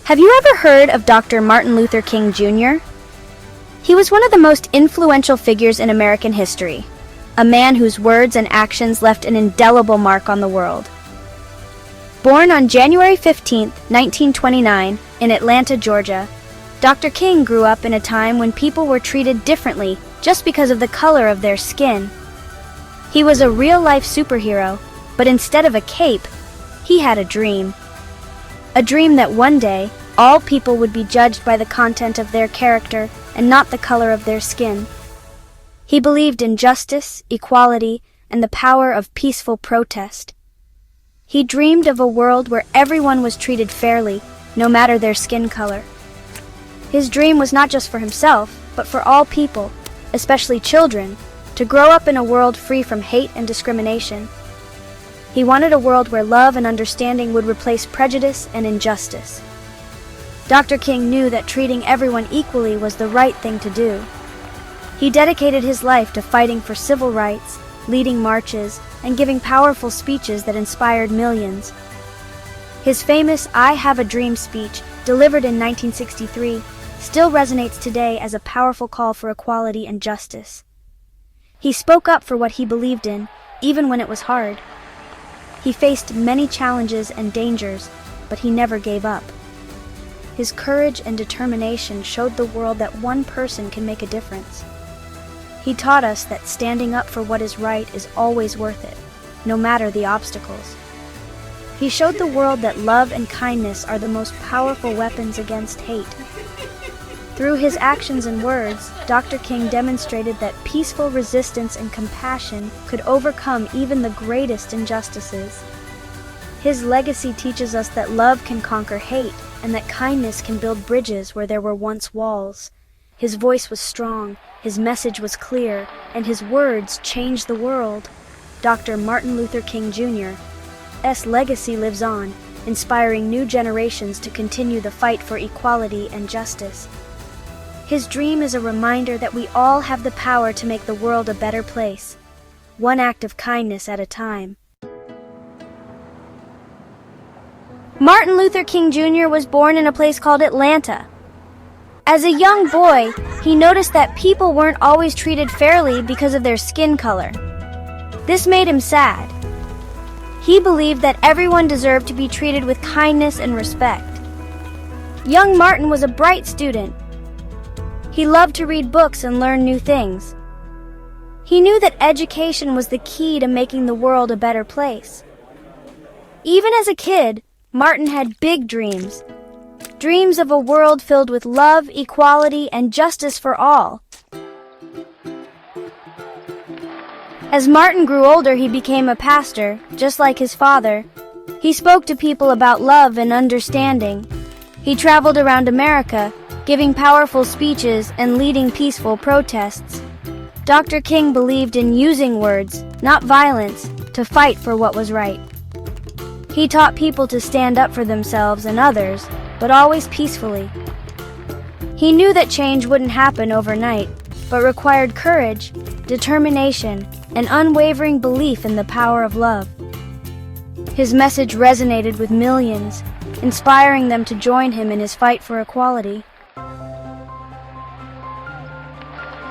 Have you ever heard of Dr. Martin Luther King Jr.? He was one of the most influential figures in American history, a man whose words and actions left an indelible mark on the world. Born on January 15, 1929, in Atlanta, Georgia, Dr. King grew up in a time when people were treated differently just because of the color of their skin. He was a real-life superhero, but instead of a cape, he had a dream. A dream that one day, all people would be judged by the content of their character and not the color of their skin. He believed in justice, equality, and the power of peaceful protest. He dreamed of a world where everyone was treated fairly, no matter their skin color. His dream was not just for himself, but for all people, especially children, to grow up in a world free from hate and discrimination. He wanted a world where love and understanding would replace prejudice and injustice. Dr. King knew that treating everyone equally was the right thing to do. He dedicated his life to fighting for civil rights, leading marches, and giving powerful speeches that inspired millions. His famous "I Have a Dream" speech, delivered in 1963, still resonates today as a powerful call for equality and justice. He spoke up for what he believed in, even when it was hard. He faced many challenges and dangers, but he never gave up. His courage and determination showed the world that one person can make a difference. He taught us that standing up for what is right is always worth it, no matter the obstacles. He showed the world that love and kindness are the most powerful weapons against hate. Through his actions and words, Dr. King demonstrated that peaceful resistance and compassion could overcome even the greatest injustices. His legacy teaches us that love can conquer hate and that kindness can build bridges where there were once walls. His voice was strong, his message was clear, and his words changed the world. Dr. Martin Luther King Jr.'s legacy lives on, inspiring new generations to continue the fight for equality and justice. His dream is a reminder that we all have the power to make the world a better place, one act of kindness at a time. Martin Luther King Jr. was born in a place called Atlanta. As a young boy, he noticed that people weren't always treated fairly because of their skin color. This made him sad. He believed that everyone deserved to be treated with kindness and respect. Young Martin was a bright student. He loved to read books and learn new things. He knew that education was the key to making the world a better place. Even as a kid, Martin had big dreams. Dreams of a world filled with love, equality, and justice for all. As Martin grew older, he became a pastor, just like his father. He spoke to people about love and understanding. He traveled around America, giving powerful speeches and leading peaceful protests. Dr. King believed in using words, not violence, to fight for what was right. He taught people to stand up for themselves and others, but always peacefully. He knew that change wouldn't happen overnight, but required courage, determination, and unwavering belief in the power of love. His message resonated with millions, inspiring them to join him in his fight for equality.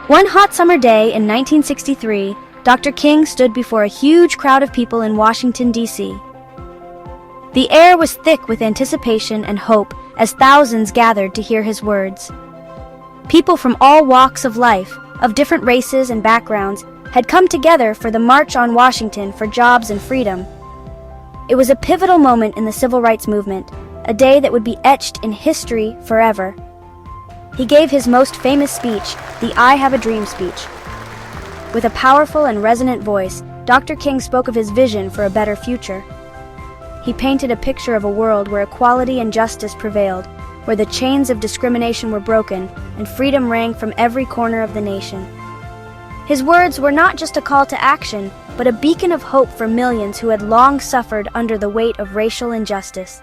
One hot summer day in 1963, Dr. King stood before a huge crowd of people in Washington, D.C. The air was thick with anticipation and hope as thousands gathered to hear his words. People from all walks of life, of different races and backgrounds, had come together for the March on Washington for Jobs and Freedom. It was a pivotal moment in the civil rights movement, a day that would be etched in history forever. He gave his most famous speech, the "I Have a Dream" speech. With a powerful and resonant voice, Dr. King spoke of his vision for a better future. He painted a picture of a world where equality and justice prevailed, where the chains of discrimination were broken and freedom rang from every corner of the nation. His words were not just a call to action, but a beacon of hope for millions who had long suffered under the weight of racial injustice.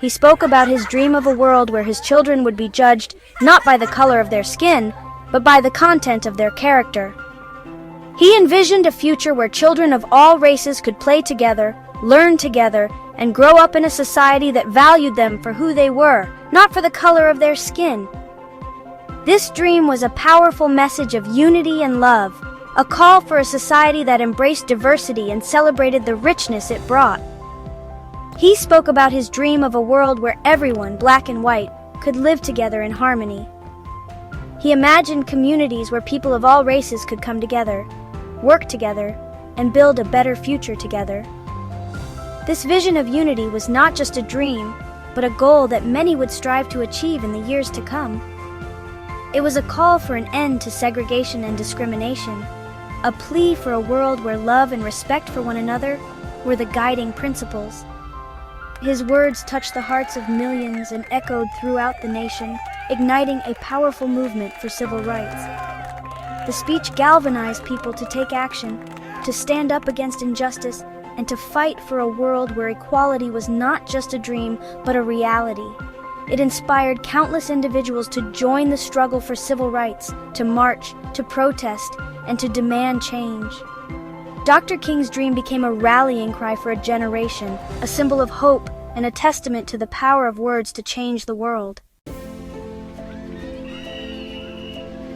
He spoke about his dream of a world where his children would be judged not by the color of their skin, but by the content of their character. He envisioned a future where children of all races could play together, learn together, and grow up in a society that valued them for who they were, not for the color of their skin. This dream was a powerful message of unity and love, a call for a society that embraced diversity and celebrated the richness it brought. He spoke about his dream of a world where everyone, black and white, could live together in harmony. He imagined communities where people of all races could come together, work together, and build a better future together. This vision of unity was not just a dream, but a goal that many would strive to achieve in the years to come. It was a call for an end to segregation and discrimination, a plea for a world where love and respect for one another were the guiding principles. His words touched the hearts of millions and echoed throughout the nation, igniting a powerful movement for civil rights. The speech galvanized people to take action, to stand up against injustice, and to fight for a world where equality was not just a dream, but a reality. It inspired countless individuals to join the struggle for civil rights, to march, to protest, and to demand change. Dr. King's dream became a rallying cry for a generation, a symbol of hope, and a testament to the power of words to change the world.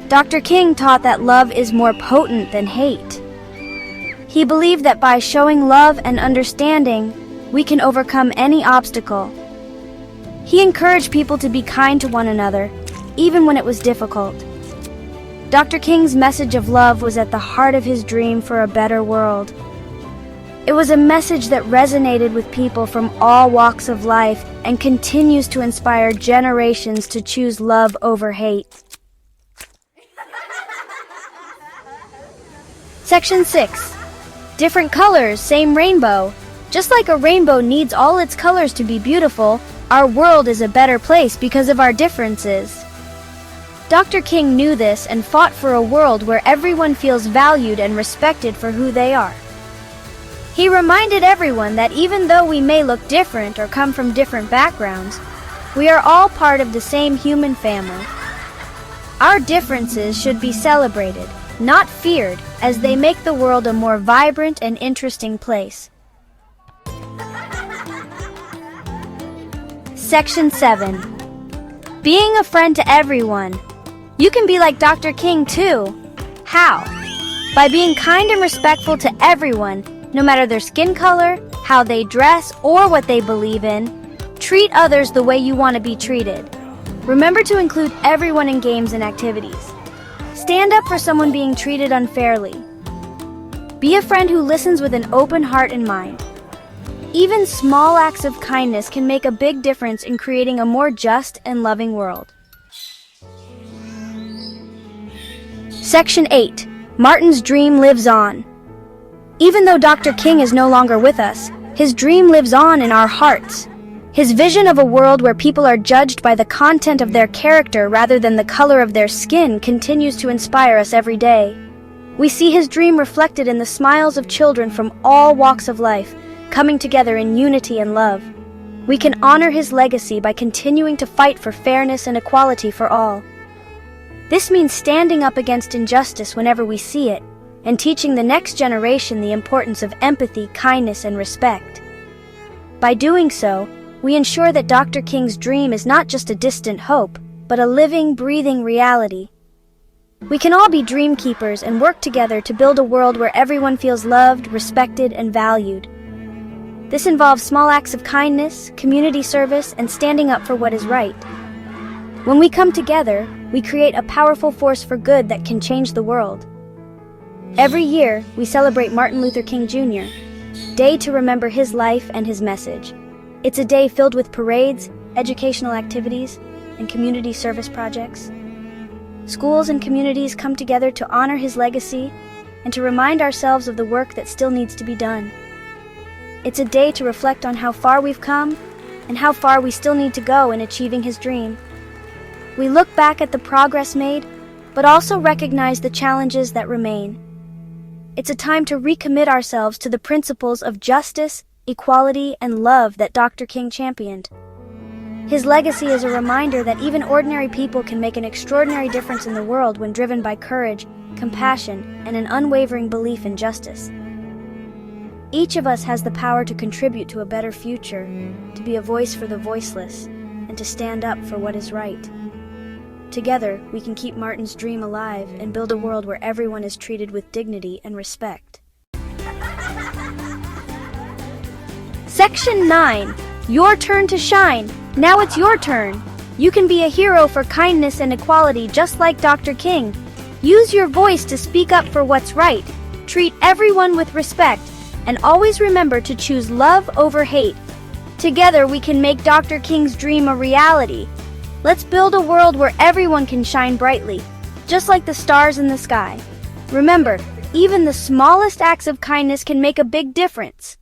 Dr. King taught that love is more potent than hate. He believed that by showing love and understanding, we can overcome any obstacle. He encouraged people to be kind to one another, even when it was difficult. Dr. King's message of love was at the heart of his dream for a better world. It was a message that resonated with people from all walks of life and continues to inspire generations to choose love over hate. Section 6. Different colors, same rainbow. Just like a rainbow needs all its colors to be beautiful, our world is a better place because of our differences. Dr. King knew this and fought for a world where everyone feels valued and respected for who they are. He reminded everyone that even though we may look different or come from different backgrounds, we are all part of the same human family. Our differences should be celebrated, not feared, as they make the world a more vibrant and interesting place. Section 7. Being a friend to everyone. You can be like Dr. King too. How? By being kind and respectful to everyone, no matter their skin color, how they dress, or what they believe in. Treat others the way you want to be treated. Remember to include everyone in games and activities. Stand up for someone being treated unfairly. Be a friend who listens with an open heart and mind. Even small acts of kindness can make a big difference in creating a more just and loving world. Section 8. Martin's dream lives on. Even though Dr. King is no longer with us, his dream lives on in our hearts. His vision of a world where people are judged by the content of their character rather than the color of their skin continues to inspire us every day. We see his dream reflected in the smiles of children from all walks of life, coming together in unity and love. We can honor his legacy by continuing to fight for fairness and equality for all. This means standing up against injustice whenever we see it, and teaching the next generation the importance of empathy, kindness, and respect. By doing so, we ensure that Dr. King's dream is not just a distant hope, but a living, breathing reality. We can all be dream keepers and work together to build a world where everyone feels loved, respected, and valued. This involves small acts of kindness, community service, and standing up for what is right. When we come together, we create a powerful force for good that can change the world. Every year, we celebrate Martin Luther King Jr., Day to remember his life and his message. It's a day filled with parades, educational activities, and community service projects. Schools and communities come together to honor his legacy and to remind ourselves of the work that still needs to be done. It's a day to reflect on how far we've come and how far we still need to go in achieving his dream. We look back at the progress made, but also recognize the challenges that remain. It's a time to recommit ourselves to the principles of justice, equality, and love that Dr. King championed. His legacy is a reminder that even ordinary people can make an extraordinary difference in the world when driven by courage, compassion, and an unwavering belief in justice. Each of us has the power to contribute to a better future, to be a voice for the voiceless, and to stand up for what is right. Together, we can keep Martin's dream alive and build a world where everyone is treated with dignity and respect. Section 9. Your turn to shine. Now it's your turn. You can be a hero for kindness and equality just like Dr. King. Use your voice to speak up for what's right. Treat everyone with respect, and always remember to choose love over hate. Together we can make Dr. King's dream a reality. Let's build a world where everyone can shine brightly, just like the stars in the sky. Remember, even the smallest acts of kindness can make a big difference.